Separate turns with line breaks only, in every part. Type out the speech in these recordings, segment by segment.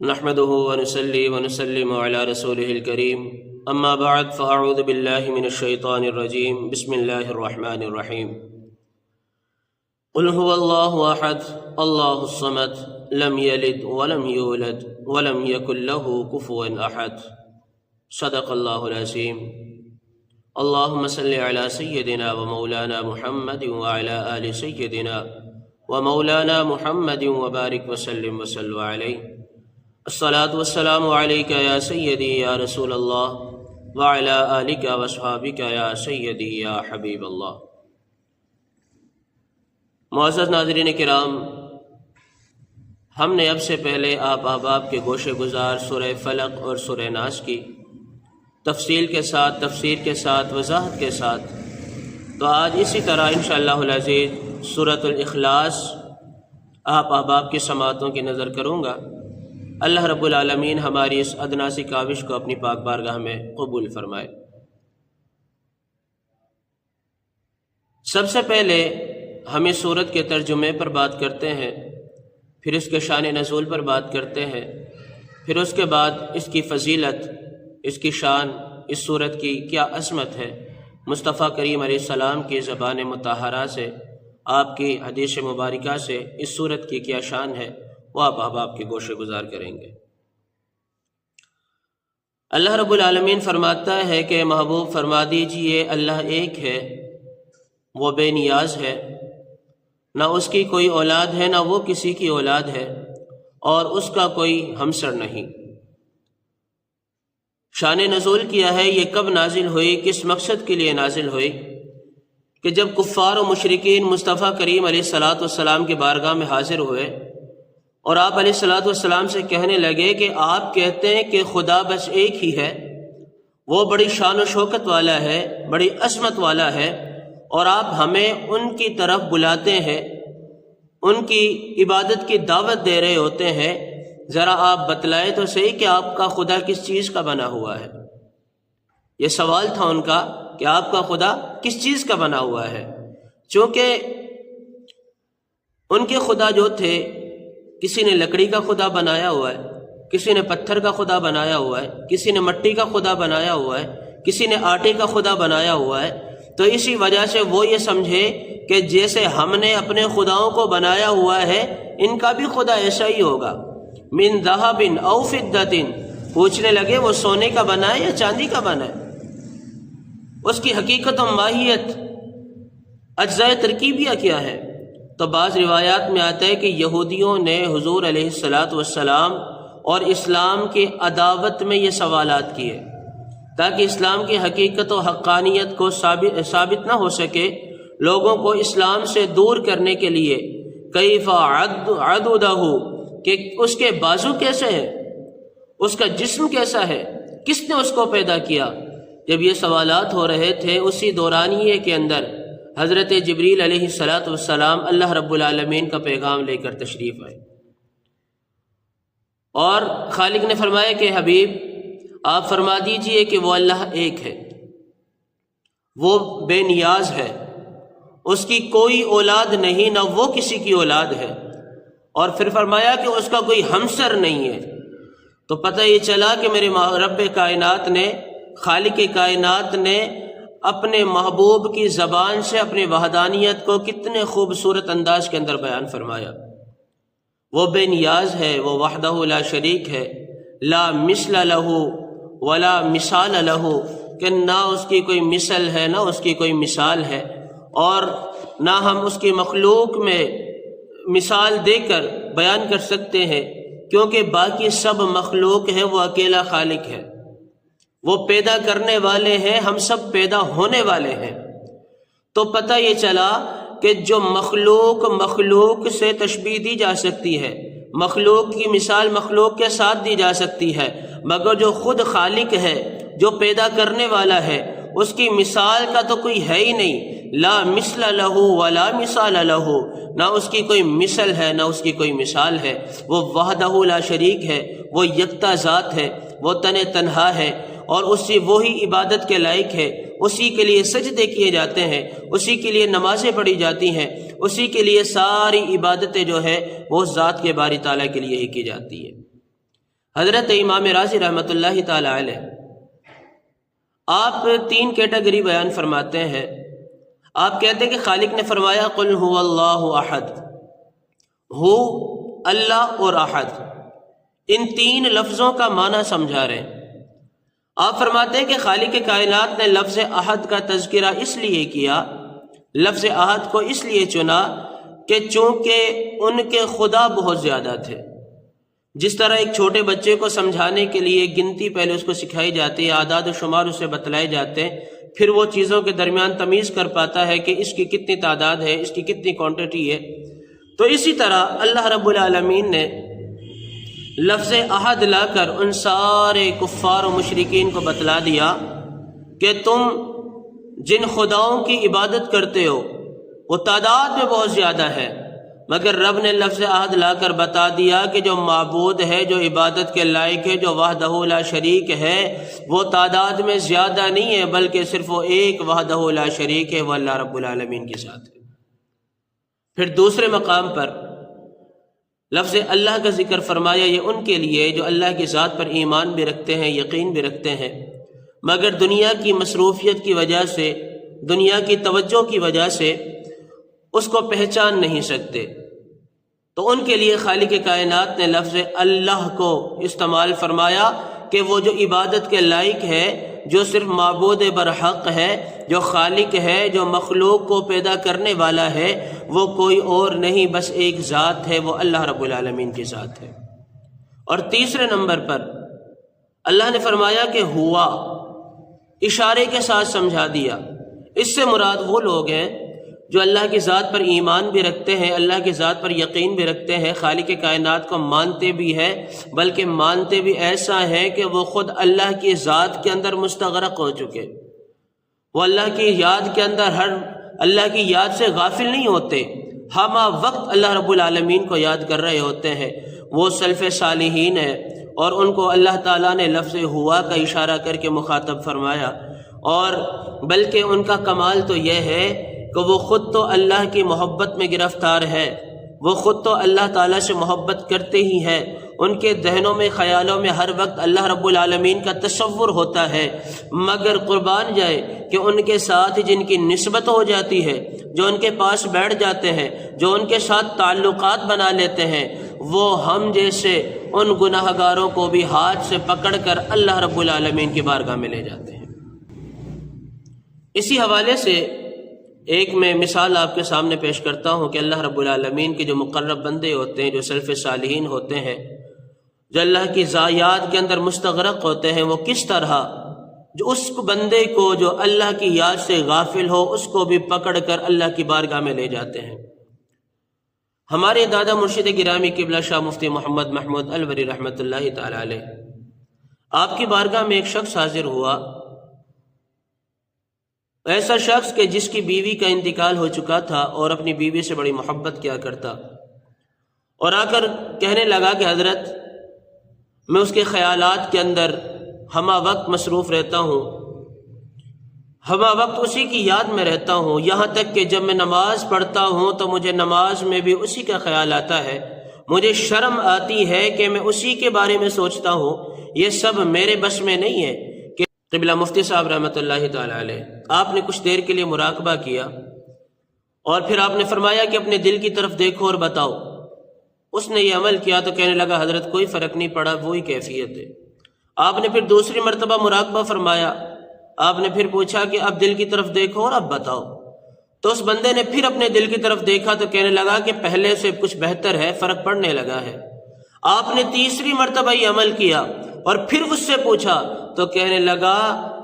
نحمده ونصلي ونسلم على رسوله الكريم اما بعد فاعوذ بالله من الشيطان الرجيم بسم الله الرحمن الرحيم قل هو الله احد الله الصمد لم يلد ولم يولد ولم يكن له كفوا احد صدق الله العظيم اللهم صل على سيدنا ومولانا محمد وعلى آل سيدنا ومولانا محمد وبارك وسلم وصلوا عليه الصلاة والسلام عليك يا سيدي يا رسول الله وعلى آلك واصحابك يا سيدي يا حبيب الله۔ معزز ناظرین کرام، ہم نے اب سے پہلے آپ احباب کے گوشے گزار سورہ فلق اور سورہ ناس کی تفصیل کے ساتھ، تفسیر کے ساتھ، وضاحت کے ساتھ، تو آج اسی طرح انشاءاللہ العزیز سورۃ الاخلاص آپ احباب کی سماعتوں کی نظر کروں گا۔ اللہ رب العالمین ہماری اس ادنا سی کاوش کو اپنی پاک بارگاہ میں قبول فرمائے۔ سب سے پہلے ہم اس سورت کے ترجمے پر بات کرتے ہیں، پھر اس کے شان نزول پر بات کرتے ہیں، پھر اس کے بعد اس کی فضیلت، اس کی شان، اس سورت کی کیا عظمت ہے، مصطفیٰ کریم علیہ السلام کی زبان مطہرہ سے، آپ کی حدیث مبارکہ سے اس سورت کی کیا شان ہے، وہ آپ احباب کے گوشے گزار کریں گے۔ اللہ رب العالمین فرماتا ہے کہ محبوب فرما دیجئے اللہ ایک ہے، وہ بے نیاز ہے، نہ اس کی کوئی اولاد ہے، نہ وہ کسی کی اولاد ہے، اور اس کا کوئی ہمسر نہیں۔ شان نزول کیا ہے، یہ کب نازل ہوئی، کس مقصد کے لیے نازل ہوئی؟ کہ جب کفار و مشرکین مصطفیٰ کریم علیہ الصلاۃ والسلام کی بارگاہ میں حاضر ہوئے اور آپ علیہ الصلاۃ والسلام سے کہنے لگے کہ آپ کہتے ہیں کہ خدا بس ایک ہی ہے، وہ بڑی شان و شوکت والا ہے، بڑی عظمت والا ہے، اور آپ ہمیں ان کی طرف بلاتے ہیں، ان کی عبادت کی دعوت دے رہے ہوتے ہیں، ذرا آپ بتلائے تو صحیح کہ آپ کا خدا کس چیز کا بنا ہوا ہے۔ یہ سوال تھا ان کا کہ آپ کا خدا کس چیز کا بنا ہوا ہے، چونکہ ان کے خدا جو تھے، کسی نے لکڑی کا خدا بنایا ہوا ہے، کسی نے پتھر کا خدا بنایا ہوا ہے، کسی نے مٹی کا خدا بنایا ہوا ہے، کسی نے آٹے کا خدا بنایا ہوا ہے، تو اسی وجہ سے وہ یہ سمجھے کہ جیسے ہم نے اپنے خداؤں کو بنایا ہوا ہے، ان کا بھی خدا ایسا ہی ہوگا۔ من ذہب او فضۃ، پوچھنے لگے وہ سونے کا بنا ہے یا چاندی کا بنا ہے؟ اس کی حقیقت و ماہیت، اجزائے ترکیبیہ کیا ہے؟ تو بعض روایات میں آتا ہے کہ یہودیوں نے حضور علیہ الصلاۃ والسلام اور اسلام کی عداوت میں یہ سوالات کیے تاکہ اسلام کی حقیقت و حقانیت کو ثابت نہ ہو سکے، لوگوں کو اسلام سے دور کرنے کے لیے کیف عضدہ، کہ اس کے بازو کیسے ہیں، اس کا جسم کیسا ہے، کس نے اس کو پیدا کیا۔ جب یہ سوالات ہو رہے تھے، اسی دورانیے کے اندر حضرت جبریل علیہ الصلاۃ والسلام اللہ رب العالمین کا پیغام لے کر تشریف آئے، اور خالق نے فرمایا کہ حبیب آپ فرما دیجئے کہ وہ اللہ ایک ہے، وہ بے نیاز ہے، اس کی کوئی اولاد نہیں، نہ وہ کسی کی اولاد ہے، اور پھر فرمایا کہ اس کا کوئی ہمسر نہیں ہے۔ تو پتہ یہ چلا کہ میرے رب کائنات نے، خالق کائنات نے اپنے محبوب کی زبان سے اپنی وحدانیت کو کتنے خوبصورت انداز کے اندر بیان فرمایا۔ وہ بے نیاز ہے، وہ وحدہ لا شریک ہے، لا مثل لہ ولا مثال لہ، کہ نہ اس کی کوئی مثل ہے، نہ اس کی کوئی مثال ہے، اور نہ ہم اس کی مخلوق میں مثال دے کر بیان کر سکتے ہیں، کیونکہ باقی سب مخلوق ہیں، وہ اکیلا خالق ہے، وہ پیدا کرنے والے ہیں، ہم سب پیدا ہونے والے ہیں۔ تو پتہ یہ چلا کہ جو مخلوق سے تشبیہ دی جا سکتی ہے، مخلوق کی مثال مخلوق کے ساتھ دی جا سکتی ہے، مگر جو خود خالق ہے، جو پیدا کرنے والا ہے، اس کی مثال کا تو کوئی ہے ہی نہیں۔ لا مثل لہ ولا مثال لہ، نہ اس کی کوئی مثل ہے، نہ اس کی کوئی مثال ہے۔ وہ وحدہ لا شریک ہے، وہ یکتا ذات ہے، وہ تنہا ہے، اور اسی وہی عبادت کے لائق ہے، اسی کے لیے سجدے کیے جاتے ہیں، اسی کے لیے نمازیں پڑھی جاتی ہیں، اسی کے لیے ساری عبادتیں جو ہے وہ ذات کے باری تعالیٰ کے لیے ہی کی جاتی ہے۔ حضرت امام راضی رحمۃ اللہ تعالی علیہ آپ 3 کیٹیگری بیان فرماتے ہیں۔ آپ کہتے ہیں کہ خالق نے فرمایا قل هو اللہ احد، ہو اللہ اور احد، ان 3 لفظوں کا معنی سمجھا رہے ہیں۔ آپ فرماتے ہیں کہ خالق کائنات نے لفظ احد کا تذکرہ اس لیے کیا، لفظ احد کو اس لیے چنا کہ چونکہ ان کے خدا بہت زیادہ تھے۔ جس طرح ایک چھوٹے بچے کو سمجھانے کے لیے گنتی پہلے اس کو سکھائی جاتی ہے، اعداد و شمار اسے بتلائے جاتے ہیں، پھر وہ چیزوں کے درمیان تمیز کر پاتا ہے کہ اس کی کتنی تعداد ہے، اس کی کتنی کوانٹٹی ہے۔ تو اسی طرح اللہ رب العالمین نے لفظ احد لا کر ان سارے کفار و مشرکین کو بتلا دیا کہ تم جن خداؤں کی عبادت کرتے ہو وہ تعداد میں بہت زیادہ ہے، مگر رب نے لفظ احد لا کر بتا دیا کہ جو معبود ہے، جو عبادت کے لائق ہے، جو وحدہ لا شریک ہے، وہ تعداد میں زیادہ نہیں ہے، بلکہ صرف وہ ایک وحدہ لا شریک ہے، وہ اللہ رب العالمین کے ساتھ ہے۔ پھر دوسرے مقام پر لفظ اللہ کا ذکر فرمایا، یہ ان کے لیے جو اللہ کی ذات پر ایمان بھی رکھتے ہیں، یقین بھی رکھتے ہیں، مگر دنیا کی مصروفیت کی وجہ سے، دنیا کی توجہ کی وجہ سے اس کو پہچان نہیں سکتے۔ تو ان کے لیے خالق کائنات نے لفظ اللہ کو استعمال فرمایا کہ وہ جو عبادت کے لائق ہے، جو صرف معبود برحق ہے، جو خالق ہے، جو مخلوق کو پیدا کرنے والا ہے، وہ کوئی اور نہیں، بس ایک ذات ہے، وہ اللہ رب العالمین کی ذات ہے۔ اور تیسرے نمبر پر اللہ نے فرمایا کہ ہوا، اشارے کے ساتھ سمجھا دیا۔ اس سے مراد وہ لوگ ہیں جو اللہ کی ذات پر ایمان بھی رکھتے ہیں، اللہ کی ذات پر یقین بھی رکھتے ہیں، خالق کائنات کو مانتے بھی ہیں، بلکہ مانتے بھی ایسا ہے کہ وہ خود اللہ کی ذات کے اندر مستغرق ہو چکے، وہ اللہ کی یاد کے اندر اللہ کی یاد سے غافل نہیں ہوتے، ہمہ وقت اللہ رب العالمین کو یاد کر رہے ہوتے ہیں۔ وہ سلف صالحین ہیں، اور ان کو اللہ تعالیٰ نے لفظ ہوا کا اشارہ کر کے مخاطب فرمایا، اور بلکہ ان کا کمال تو یہ ہے کہ وہ خود تو اللہ کی محبت میں گرفتار ہے، وہ خود تو اللہ تعالیٰ سے محبت کرتے ہی ہیں، ان کے ذہنوں میں، خیالوں میں ہر وقت اللہ رب العالمین کا تصور ہوتا ہے، مگر قربان جائے کہ ان کے ساتھ جن کی نسبت ہو جاتی ہے، جو ان کے پاس بیٹھ جاتے ہیں، جو ان کے ساتھ تعلقات بنا لیتے ہیں، وہ ہم جیسے ان گناہ گاروں کو بھی ہاتھ سے پکڑ کر اللہ رب العالمین کی بارگاہ میں لے جاتے ہیں۔ اسی حوالے سے ایک میں مثال آپ کے سامنے پیش کرتا ہوں کہ اللہ رب العالمین کے جو مقرب بندے ہوتے ہیں، جو سلف صالحین ہوتے ہیں، جو اللہ کی یاد کے اندر مستغرق ہوتے ہیں، وہ کس طرح جو اس بندے کو جو اللہ کی یاد سے غافل ہو، اس کو بھی پکڑ کر اللہ کی بارگاہ میں لے جاتے ہیں۔ ہمارے دادا مرشد گرامی قبلہ شاہ مفتی محمد محمود الوری رحمۃ اللہ تعالی علیہ، آپ کی بارگاہ میں ایک شخص حاضر ہوا، ایسا شخص کہ جس کی بیوی کا انتقال ہو چکا تھا اور اپنی بیوی سے بڑی محبت کیا کرتا، اور آ کر کہنے لگا کہ حضرت میں اس کے خیالات کے اندر ہمہ وقت مصروف رہتا ہوں، ہمہ وقت اسی کی یاد میں رہتا ہوں، یہاں تک کہ جب میں نماز پڑھتا ہوں تو مجھے نماز میں بھی اسی کا خیال آتا ہے، مجھے شرم آتی ہے کہ میں اسی کے بارے میں سوچتا ہوں، یہ سب میرے بس میں نہیں ہے۔ کہ قبلہ مفتی صاحب رحمۃ اللہ تعالی علیہ، آپ نے کچھ دیر کے لیے مراقبہ کیا، اور پھر آپ نے فرمایا کہ اپنے دل کی طرف دیکھو اور بتاؤ۔ اس نے یہ عمل کیا تو کہنے لگا حضرت کوئی فرق نہیں پڑا، وہی کیفیت ہے۔ آپ نے پھر دوسری مرتبہ مراقبہ فرمایا، آپ نے پھر پوچھا کہ اب دل کی طرف دیکھو اور اب بتاؤ۔ تو اس بندے نے پھر اپنے دل کی طرف دیکھا تو کہنے لگا کہ پہلے سے کچھ بہتر ہے، فرق پڑنے لگا ہے۔ آپ نے تیسری مرتبہ یہ عمل کیا اور پھر اس سے پوچھا تو کہنے لگا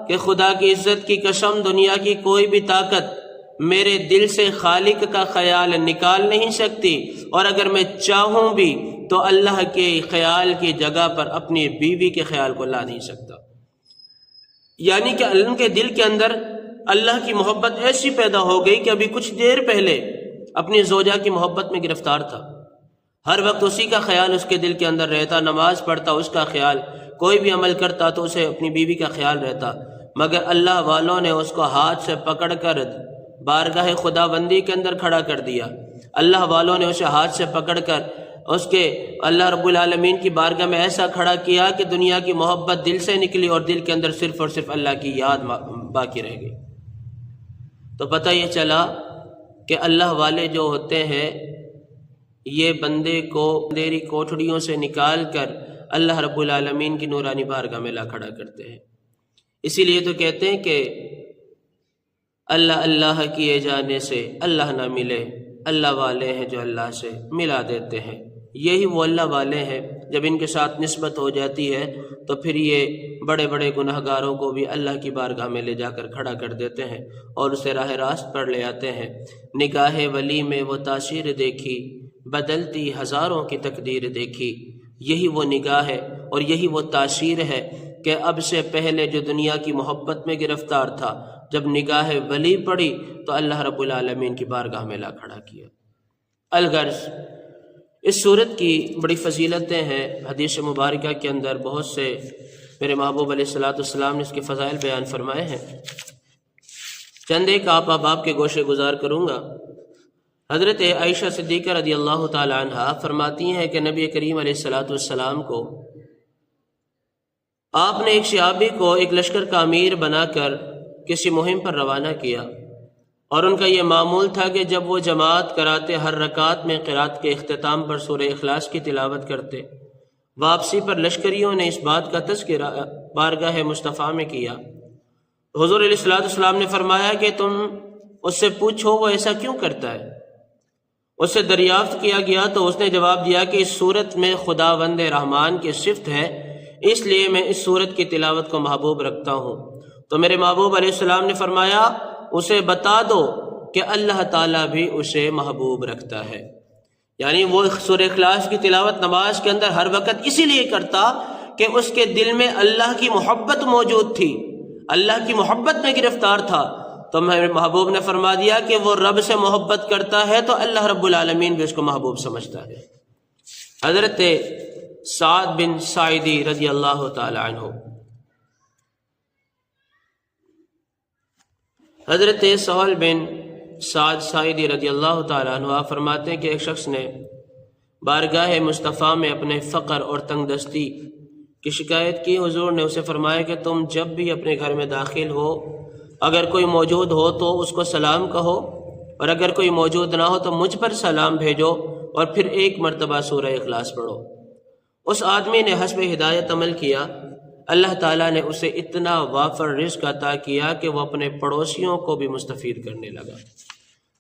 کہ خدا کی عزت کی قسم، دنیا کی کوئی بھی طاقت میرے دل سے خالق کا خیال نکال نہیں سکتی، اور اگر میں چاہوں بھی تو اللہ کے خیال کی جگہ پر اپنی بیوی کے خیال کو لا نہیں سکتا۔ یعنی کہ ان کے دل کے اندر اللہ کی محبت ایسی پیدا ہو گئی کہ ابھی کچھ دیر پہلے اپنی زوجہ کی محبت میں گرفتار تھا، ہر وقت اسی کا خیال اس کے دل کے اندر رہتا، نماز پڑھتا اس کا خیال، کوئی بھی عمل کرتا تو اسے اپنی بیوی کا خیال رہتا، مگر اللہ والوں نے اس کو ہاتھ سے پکڑ کر بارگاہ خدا بندی کے اندر کھڑا کر دیا۔ اللہ والوں نے اسے ہاتھ سے پکڑ کر اس کے اللہ رب العالمین کی بارگاہ میں ایسا کھڑا کیا کہ دنیا کی محبت دل سے نکلی اور دل کے اندر صرف اور صرف اللہ کی یاد باقی رہ گئی۔ تو پتہ یہ چلا کہ اللہ والے جو ہوتے ہیں یہ بندے کو اندھیری کوٹھڑیوں سے نکال کر اللہ رب العالمین کی نورانی بارگاہ میں لا کھڑا کرتے ہیں۔ اسی لیے تو کہتے ہیں کہ اللہ اللہ کیے جانے سے اللہ نہ ملے، اللہ والے ہیں جو اللہ سے ملا دیتے ہیں۔ یہی وہ اللہ والے ہیں، جب ان کے ساتھ نسبت ہو جاتی ہے تو پھر یہ بڑے بڑے گناہ گاروں کو بھی اللہ کی بارگاہ میں لے جا کر کھڑا کر دیتے ہیں اور اسے راہ راست پر لے آتے ہیں۔ نگاہ ولی میں وہ تاثیر دیکھی، بدلتی ہزاروں کی تقدیر دیکھی۔ یہی وہ نگاہ ہے اور یہی وہ تاثیر ہے کہ اب سے پہلے جو دنیا کی محبت میں گرفتار تھا، جب نگاہ ولی پڑی تو اللہ رب العالمین کی بارگاہ میں لا کھڑا کیا۔ الغرض اس صورت کی بڑی فضیلتیں ہیں، حدیث مبارکہ کے اندر بہت سے میرے محبوب علیہ السلام نے اس کے فضائل بیان فرمائے ہیں۔ چند ایک آپ کے گوشے گزار کروں گا۔ حضرت عائشہ صدیقہ رضی اللہ تعالی عنہ فرماتی ہیں کہ نبی کریم علیہ السلام کو آپ نے ایک صحابی کو ایک لشکر کا امیر بنا کر کسی مہم پر روانہ کیا، اور ان کا یہ معمول تھا کہ جب وہ جماعت کراتے ہر رکعت میں قرات کے اختتام پر سورہ اخلاص کی تلاوت کرتے۔ واپسی پر لشکریوں نے اس بات کا تذکرہ بارگاہ مصطفیٰ میں کیا۔ حضور علیہ السلام نے فرمایا کہ تم اس سے پوچھو وہ ایسا کیوں کرتا ہے۔ اس سے دریافت کیا گیا تو اس نے جواب دیا کہ اس صورت میں خداوند رحمان کی صفت ہے، اس لیے میں اس صورت کی تلاوت کو محبوب رکھتا ہوں۔ تو میرے محبوب علیہ السلام نے فرمایا اسے بتا دو کہ اللہ تعالیٰ بھی اسے محبوب رکھتا ہے۔ یعنی وہ سورہ اخلاص کی تلاوت نماز کے اندر ہر وقت اسی لیے کرتا کہ اس کے دل میں اللہ کی محبت موجود تھی، اللہ کی محبت میں گرفتار تھا۔ تو میرے محبوب نے فرما دیا کہ وہ رب سے محبت کرتا ہے تو اللہ رب العالمین بھی اس کو محبوب سمجھتا ہے۔ حضرت سعد بن ساعدی رضی اللہ تعالی عنہ، حضرت سہل بن سعد ساعدی رضی اللہ تعالی عنہ فرماتے ہیں کہ ایک شخص نے بارگاہ مصطفیٰ میں اپنے فقر اور تنگ دستی کی شکایت کی۔ حضور نے اسے فرمایا کہ تم جب بھی اپنے گھر میں داخل ہو، اگر کوئی موجود ہو تو اس کو سلام کہو، اور اگر کوئی موجود نہ ہو تو مجھ پر سلام بھیجو، اور پھر ایک مرتبہ سورہ اخلاص پڑھو۔ اس آدمی نے حسب ہدایت عمل کیا، اللہ تعالیٰ نے اسے اتنا وافر رزق عطا کیا کہ وہ اپنے پڑوسیوں کو بھی مستفید کرنے لگا۔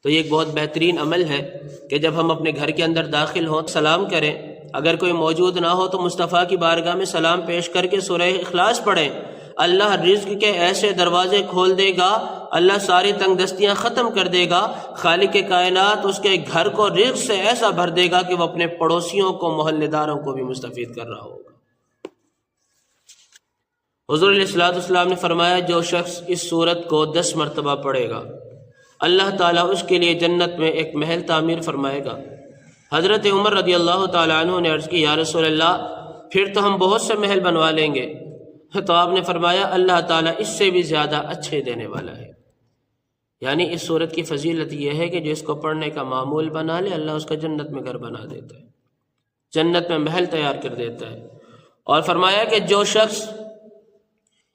تو یہ ایک بہت بہترین عمل ہے کہ جب ہم اپنے گھر کے اندر داخل ہوں سلام کریں، اگر کوئی موجود نہ ہو تو مصطفیٰ کی بارگاہ میں سلام پیش کر کے سورہ اخلاص پڑھیں۔ اللہ رزق کے ایسے دروازے کھول دے گا، اللہ ساری تنگ دستیاں ختم کر دے گا، خالق کائنات اس کے گھر کو رزق سے ایسا بھر دے گا کہ وہ اپنے پڑوسیوں کو، محلے داروں کو بھی مستفید کر رہا ہوگا۔ حضور علیہ السلام نے فرمایا جو شخص اس سورت کو 10 مرتبہ پڑھے گا، اللہ تعالیٰ اس کے لیے جنت میں ایک محل تعمیر فرمائے گا۔ حضرت عمر رضی اللہ تعالیٰ عنہ نے عرض کی یا رسول اللہ پھر تو ہم بہت سے محل بنوا لیں گے۔ تو آپ نے فرمایا اللہ تعالیٰ اس سے بھی زیادہ اچھے دینے والا ہے۔ یعنی اس صورت کی فضیلت یہ ہے کہ جو اس کو پڑھنے کا معمول بنا لے، اللہ اس کا جنت میں گھر بنا دیتا ہے، جنت میں محل تیار کر دیتا ہے۔ اور فرمایا کہ جو شخص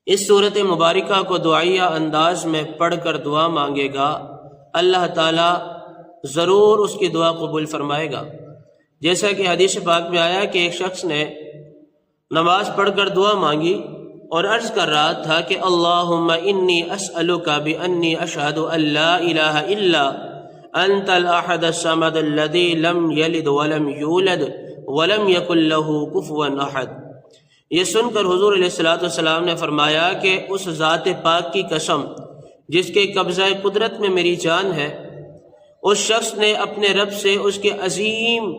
اس صورت مبارکہ کو دعائیہ انداز میں پڑھ کر دعا مانگے گا، اللہ تعالیٰ ضرور اس کی دعا قبول فرمائے گا۔ جیسا کہ حدیث پاک میں آیا کہ ایک شخص نے نماز پڑھ کر دعا مانگی اور عرض کر رہا تھا کہ اللہم انی اسألک بانی اشہد ان لا الہ الا انت الاحد الصمد الذی لم یلد ولم یولد ولم یکن لہ کفوا احد۔ یہ سن کر حضور علیہ السلام نے فرمایا کہ اس ذات پاک کی قسم جس کے قبضہ قدرت میں میری جان ہے، اس شخص نے اپنے رب سے اس کے عظیم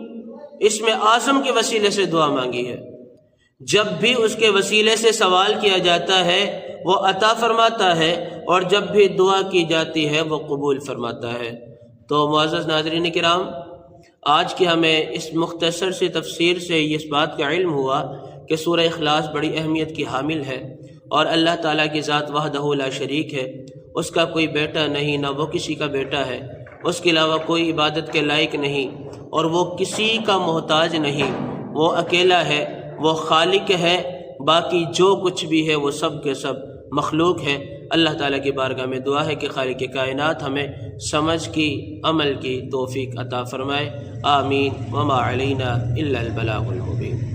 اسم اعظم کے وسیلے سے دعا مانگی ہے۔ جب بھی اس کے وسیلے سے سوال کیا جاتا ہے وہ عطا فرماتا ہے، اور جب بھی دعا کی جاتی ہے وہ قبول فرماتا ہے۔ تو معزز ناظرین کرام، آج کی ہمیں اس مختصر سی تفسیر سے اس بات کا علم ہوا کہ سورہ اخلاص بڑی اہمیت کی حامل ہے، اور اللہ تعالیٰ کی ذات وحدہ لا شریک ہے، اس کا کوئی بیٹا نہیں، نہ وہ کسی کا بیٹا ہے، اس کے علاوہ کوئی عبادت کے لائق نہیں، اور وہ کسی کا محتاج نہیں، وہ اکیلا ہے، وہ خالق ہے، باقی جو کچھ بھی ہے وہ سب کے سب مخلوق ہے۔ اللہ تعالیٰ کی بارگاہ میں دعا ہے کہ خالق کائنات ہمیں سمجھ کی، عمل کی توفیق عطا فرمائے۔ آمین۔ وما علینا الا البلاغ المبین۔